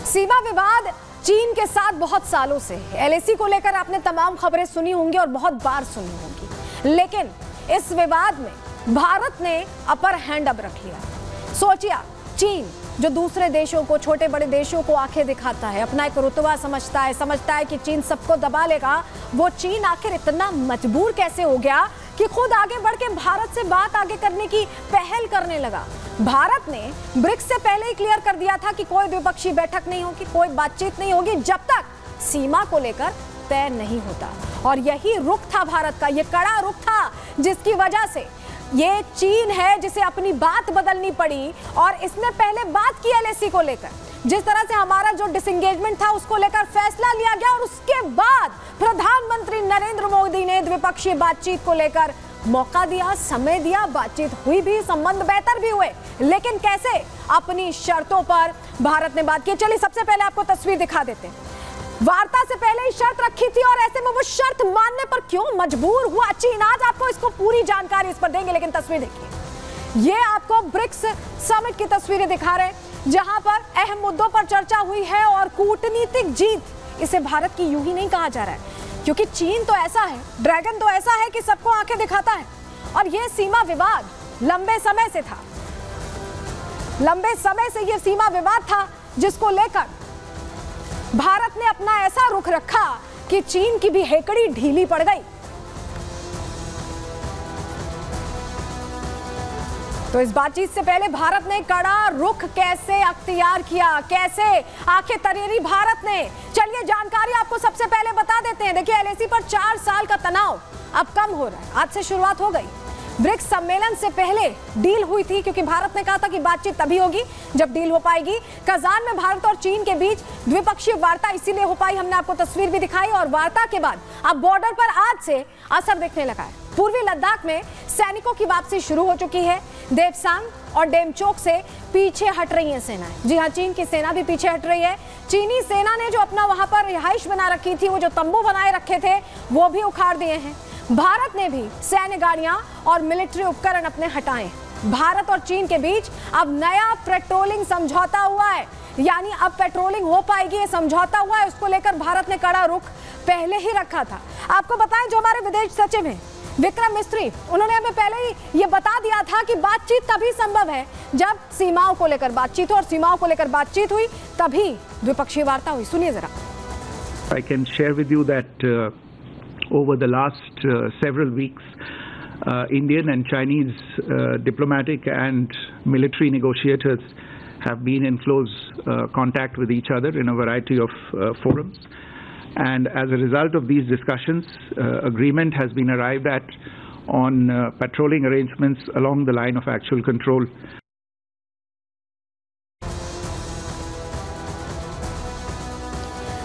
सीमा विवाद चीन के साथ बहुत सालों से है। एलएसी को लेकर आपने तमाम खबरें सुनी होंगी और बहुत बार सुनी होंगी, लेकिन इस विवाद में भारत ने अपर हैंड अब रख लिया। सोचिए, चीन जो दूसरे देशों को, छोटे बड़े देशों को आंखें दिखाता है, अपना एक रुतबा समझता है कि चीन सबको दबा लेगा, वो चीन आखिर इतना मजबूर कैसे हो गया कि खुद आगे बढ़ के भारत से बात आगे करने की पहल करने लगा। भारत ने ब्रिक्स से पहले ही क्लियर कर दिया था कि कोई द्विपक्षीय बैठक नहीं होगी, कोई बातचीत नहीं होगी जब तक सीमा को लेकर तय नहीं होता। और यही रुख था भारत का, ये कड़ा रुख था जिसकी वजह से ये चीन है जिसे अपनी बात बदलनी पड़ी। और इसने पहले बात की एलएसी को लेकर, जिस तरह से हमारा जो डिसएंगेजमेंट था उसको लेकर फैसला लिया गया, और उसके बाद प्रधानमंत्री नरेंद्र मोदी ने द्विपक्षीय बातचीत को लेकर मौका दिया, समय दिया, बातचीत हुई भी, संबंध बेहतर भी हुए। लेकिन कैसे? अपनी शर्तों पर भारत ने बात की। चलिए सबसे पहले आपको तस्वीर दिखा देते हैं। वार्ता से पहले ही शर्त रखी थी और ऐसे में वो शर्त मानने पर क्यों मजबूर हुआ चीन, आज आपको इसको पूरी जानकारी इस पर देंगे। लेकिन तस्वीर देखिए, ये आपको ब्रिक्स समिट की तस्वीरें दिखा रहे हैं जहां पर अहम मुद्दों पर चर्चा हुई है। और कूटनीतिक जीत, इसे भारत की यूं ही नहीं कहा जा रहा है, क्योंकि चीन तो ऐसा है, ड्रैगन तो ऐसा है कि सबको आंखें दिखाता है। और यह सीमा विवाद लंबे समय से था, लंबे समय से यह सीमा विवाद था जिसको लेकर भारत ने अपना ऐसा रुख रखा कि चीन की भी हेकड़ी ढीली पड़ गई। तो इस बातचीत से पहले भारत ने कड़ा रुख कैसे अख्तियार किया, कैसे आंखें तरेरी भारत ने, चलिए जानकारी आपको सबसे पहले बता देते हैं। देखिए, एलएसी पर 4 साल का तनाव अब कम हो रहा है, आज से शुरुआत हो गई। ब्रिक्स सम्मेलन से पहले डील हुई थी, क्योंकि भारत ने कहा था कि बातचीत तभी होगी जब डील हो पाएगी। कजान में भारत और चीन के बीच द्विपक्षीय वार्ता इसीलिए हो पाई, हमने आपको तस्वीर भी दिखाई। और वार्ता के बाद अब बॉर्डर पर आज से असर दिखने लगा है। पूर्वी लद्दाख में सैनिकों की वापसी शुरू हो चुकी है। देपसांग और डेमचोक से पीछे हट रही है सेनाएं। जी हां, चीन की सेना भी पीछे हट रही है। चीनी सेना ने जो अपना वहां पर रिहाइश बना रखी थी, वो जो तंबू बनाए रखे थे, वो भी उखाड़ दिए हैं। भारत ने भी सैन्य गाड़ियां और मिलिट्री उपकरण अपने हटाए। भारत और चीन के बीच अब नया पेट्रोलिंग समझौता हुआ है, यानी अब पेट्रोलिंग हो पाएगी, ये समझौता हुआ है। उसको लेकर भारत ने कड़ा रुख पहले ही रखा था। आपको बताएं, जो हमारे विदेश सचिव हैं विक्रम मिस्त्री, उन्होंने हमें पहले ही ये बता दिया था कि बातचीत तभी संभव है जब सीमाओं को लेकर बातचीत हो, और सीमाओं को लेकर बातचीत हुई तभी द्विपक्षीय वार्ता हुई। सुनिए जरा। I can share with you that over the last several weeks, Indian and Chinese diplomatic and military negotiators have been in close contact with each other in a variety of forums. And as a result of these discussions, agreement has been arrived at on patrolling arrangements along the line of actual control.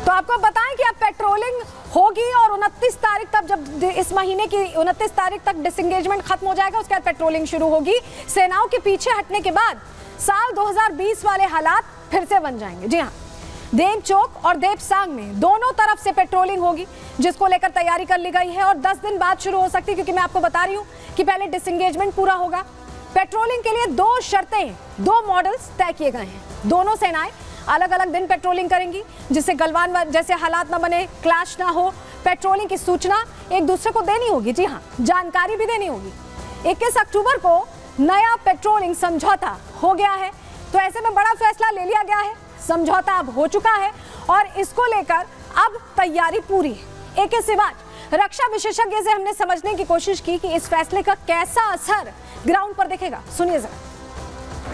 तो आपको बताएं कि अब patrolling होगी और 29 तारीख तक, जब इस महीने की 29 तारीख तक डिसएंगेजमेंट खत्म हो जाएगा, उसके बाद पेट्रोलिंग शुरू होगी। सेनाओं के पीछे हटने के बाद साल 2020 वाले हालात फिर से बन जाएंगे। जी हाँ, देमचोक और देपसांग में दोनों तरफ से पेट्रोलिंग होगी, जिसको लेकर तैयारी कर ली गई है और 10 दिन बाद शुरू हो सकती है, क्योंकि मैं आपको बता रही हूं कि पहले डिसएंगेजमेंट पूरा होगा। पेट्रोलिंग के लिए 2 शर्तें, 2 मॉडल्स तय किए गए हैं। दोनों सेनाएं अलग अलग दिन पेट्रोलिंग करेंगी, जिससे गलवान जैसे हालात ना बने, क्लैश ना हो। पेट्रोलिंग की सूचना एक दूसरे को देनी होगी, जी हाँ, जानकारी भी देनी होगी। 21 अक्टूबर को नया पेट्रोलिंग समझौता हो गया है, तो ऐसे में बड़ा फैसला ले लिया गया है। समझौता अब हो चुका है और इसको लेकर अब तैयारी पूरी है। AK सिवाच, रक्षा विशेषज्ञ से हमने समझने की कोशिश की कि इस फैसले का कैसा असर ग्राउंड पर दिखेगा। सुनिए जरा।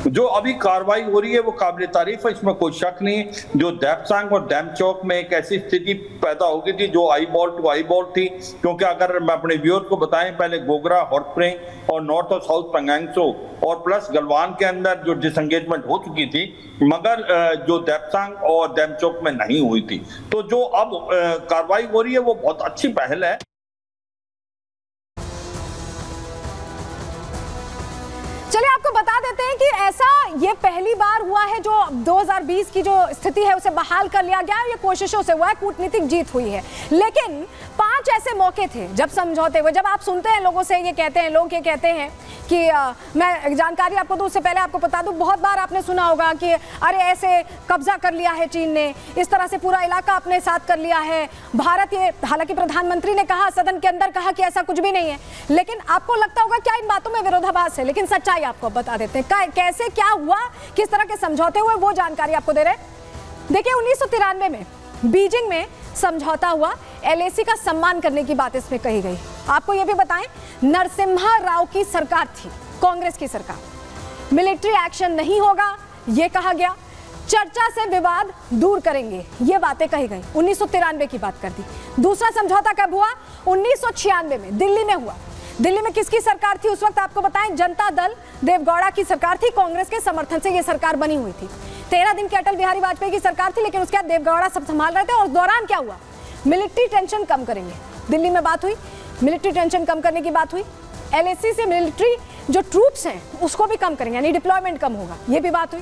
जो अभी कार्रवाई हो रही है वो काबिल तारीफ है, इसमें कोई शक नहीं। जो देपसांग और डेमचोक में एक ऐसी स्थिति पैदा हो गई थी जो eyeball to eyeball थी, क्योंकि अगर मैं अपने व्यूअर को बताएं, पहले गोगरा, हॉटस्प्रिंग और नॉर्थ और साउथ पंगांगसो और प्लस गलवान के अंदर जो डिसएंगेजमेंट हो चुकी थी, मगर जो देपसांग और डेमचोक में नहीं हुई थी। तो जो अब कार्रवाई हो रही है वो बहुत अच्छी पहल है। चलिए आपको बता देते हैं कि ऐसा ये पहली बार हुआ है, जो 2020 की जो स्थिति है उसे बहाल कर लिया गया है। ये कोशिशों से हुआ है, कूटनीतिक जीत हुई है। लेकिन 5 पांच ऐसे मौके थे जब समझौते हुए, जब आप सुनते हैं लोगों से, ये कहते हैं लोग, ये कहते हैं कि मैं जानकारी आपको दूं, उससे पहले आपको बता दूं, बहुत बार आपने सुना होगा कि अरे ऐसे कब्जा कर लिया है चीन ने, इस तरह से पूरा इलाका अपने साथ कर लिया है भारत। ये हालांकि प्रधानमंत्री ने कहा, सदन के अंदर कहा कि ऐसा कुछ भी नहीं है, लेकिन आपको लगता होगा क्या इन बातों में विरोधाभास है, लेकिन सच्चाई आपको बता देते हैं कैसे क्या हुआ, किस तरह के समझौते हुए, वो जानकारी आपको दे रहे हैं। देखिए 1993 में बीजिंग में समझौता हुआ, एलएसी का सम्मान करने की बात इसमें कही गई। आपको यह भी बताएं, नरसिम्हा राव की सरकार थी, कांग्रेस की सरकार, मिलिट्री एक्शन नहीं होगा यह कहा गया, चर्चा से विवाद दूर करेंगे, ये बातें कही गई। 1993 की बात कर दी। दूसरा समझौता कब हुआ? 1996 में दिल्ली में हुआ। दिल्ली में किसकी सरकार थी उस वक्त? आपको बताएं, जनता दल देवगौड़ा की सरकार थी, कांग्रेस के समर्थन से यह सरकार बनी हुई थी। 13 दिन की अटल बिहारी वाजपेयी की सरकार थी, लेकिन उसके बाद देवगौड़ा सब संभाल रहे थे। और उस दौरान क्या हुआ? मिलिट्री टेंशन कम करेंगे, दिल्ली में बात हुई, मिलिट्री टेंशन कम करने की बात हुई। एलएसी से मिलिट्री जो ट्रूप्स हैं उसको भी कम करेंगे, यानी डिप्लॉयमेंट कम होगा, ये भी बात हुई।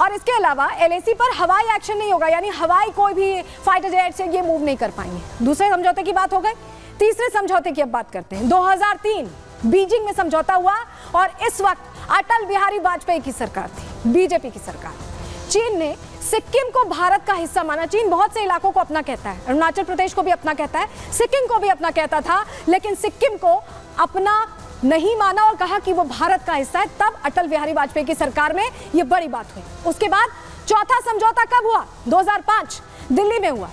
और इसके अलावा एलएसी पर हवाई एक्शन नहीं होगा, यानी हवाई कोई भी फाइटर जेट से ये मूव नहीं कर पाएंगे। दूसरे समझौते की बात हो गई। तीसरे समझौते की अब बात करते हैं। 2003 बीजिंग में समझौता हुआ और इस वक्त अटल बिहारी वाजपेयी की सरकार थी, बीजेपी की सरकार। चीन ने सिक्किम को भारत का हिस्सा माना। चीन बहुत से इलाकों को अपना कहता है, अरुणाचल प्रदेश को भी अपना कहता है, सिक्किम को भी अपना कहता था, लेकिन सिक्किम को अपना नहीं माना और कहा कि वो भारत का हिस्सा है। तब अटल बिहारी वाजपेयी की सरकार में ये बड़ी बात हुई। उसके बाद चौथा समझौता कब हुआ? 2005 दिल्ली में हुआ।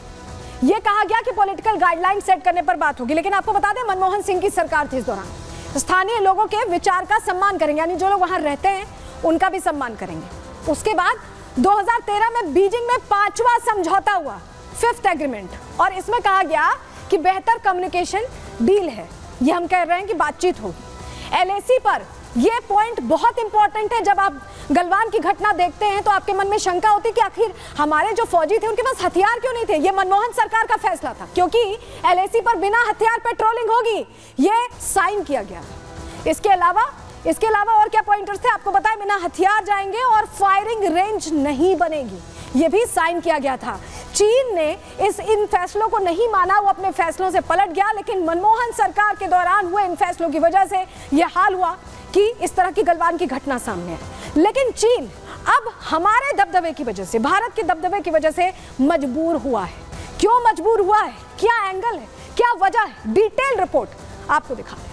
यह कहा गया कि पॉलिटिकल गाइडलाइन सेट करने पर बात होगी, लेकिन आपको बता दें मनमोहन सिंह की सरकार थी इस दौरान। स्थानीय लोगों के विचार का सम्मान करेंगे, यानी जो लोग वहां रहते हैं उनका भी सम्मान करेंगे। उसके बाद 2013 में बीजिंग में 5वां समझौता हुआ, 5th एग्रीमेंट, और इसमें कहा गया कि बेहतर कम्युनिकेशन डील है, ये हम कह रहे हैं कि बातचीत होगी। एलएसी पर यह पॉइंट बहुत इंपॉर्टेंट है। जब आप गलवान की घटना देखते हैं तो आपके मन में शंका होती है कि आखिर हमारे जो फौजी थे उनके पास हथियार क्यों नहीं थे? ये मनमोहन सरकार का फैसला था, क्योंकि एलएसी पर बिना हथियार पेट्रोलिंग होगी, ये साइन किया गया था। इसके अलावा और क्या पॉइंटर्स थे आपको बताएं? बिना हथियार जाएंगे और फायरिंग रेंज नहीं बनेगी, ये भी साइन किया गया था। चीन ने इन फैसलों को नहीं माना, वो अपने फैसलों से पलट गया, लेकिन मनमोहन सरकार के दौरान हुए इन फैसलों की वजह से यह हाल हुआ कि इस तरह की गलवान की घटना सामने है। लेकिन चीन अब हमारे दबदबे की वजह से, भारत के दबदबे की वजह से मजबूर हुआ है। क्यों मजबूर हुआ है? क्या एंगल है? क्या वजह है? डिटेल रिपोर्ट आपको दिखा रहे हैं।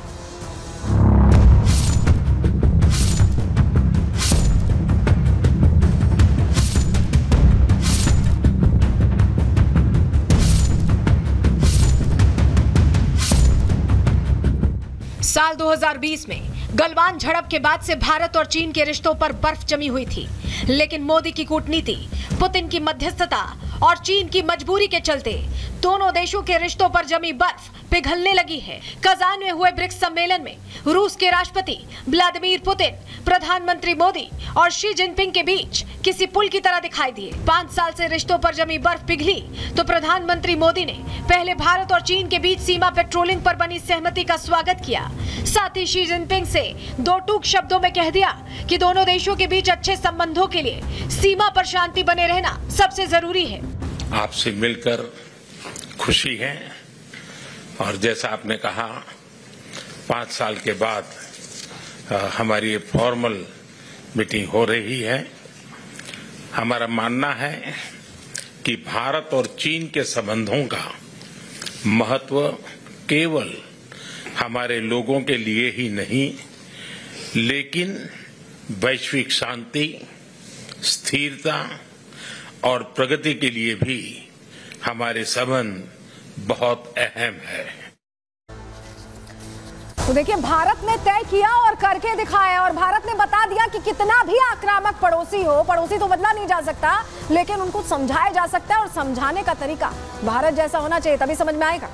साल 2020 में गलवान झड़प के बाद से भारत और चीन के रिश्तों पर बर्फ जमी हुई थी, लेकिन मोदी की कूटनीति, पुतिन की मध्यस्थता और चीन की मजबूरी के चलते दोनों देशों के रिश्तों पर जमी बर्फ पिघलने लगी है। कजान में हुए ब्रिक्स सम्मेलन में रूस के राष्ट्रपति व्लादिमीर पुतिन, प्रधानमंत्री मोदी और शी जिनपिंग के बीच किसी पुल की तरह दिखाई दिए। 5 साल से रिश्तों पर जमी बर्फ पिघली तो प्रधानमंत्री मोदी ने पहले भारत और चीन के बीच सीमा पेट्रोलिंग पर बनी सहमति का स्वागत किया। साथ ही शी जिनपिंग से 2 टूक शब्दों में कह दिया कि दोनों देशों के बीच अच्छे संबंधों के लिए सीमा पर शांति बने रहना सबसे जरूरी है। आपसे मिलकर खुशी है, और जैसा आपने कहा 5 साल के बाद हमारी फॉर्मल मीटिंग हो रही है। हमारा मानना है कि भारत और चीन के संबंधों का महत्व केवल हमारे लोगों के लिए ही नहीं, लेकिन वैश्विक शांति, स्थिरता और प्रगति के लिए भी हमारे संबंध बहुत अहम है। तो देखिए, भारत ने तय किया और करके दिखाया, और भारत ने बता दिया कि कितना भी आक्रामक पड़ोसी हो, पड़ोसी तो बदला नहीं जा सकता, लेकिन उनको समझाया जा सकता है, और समझाने का तरीका भारत जैसा होना चाहिए, तभी समझ में आएगा।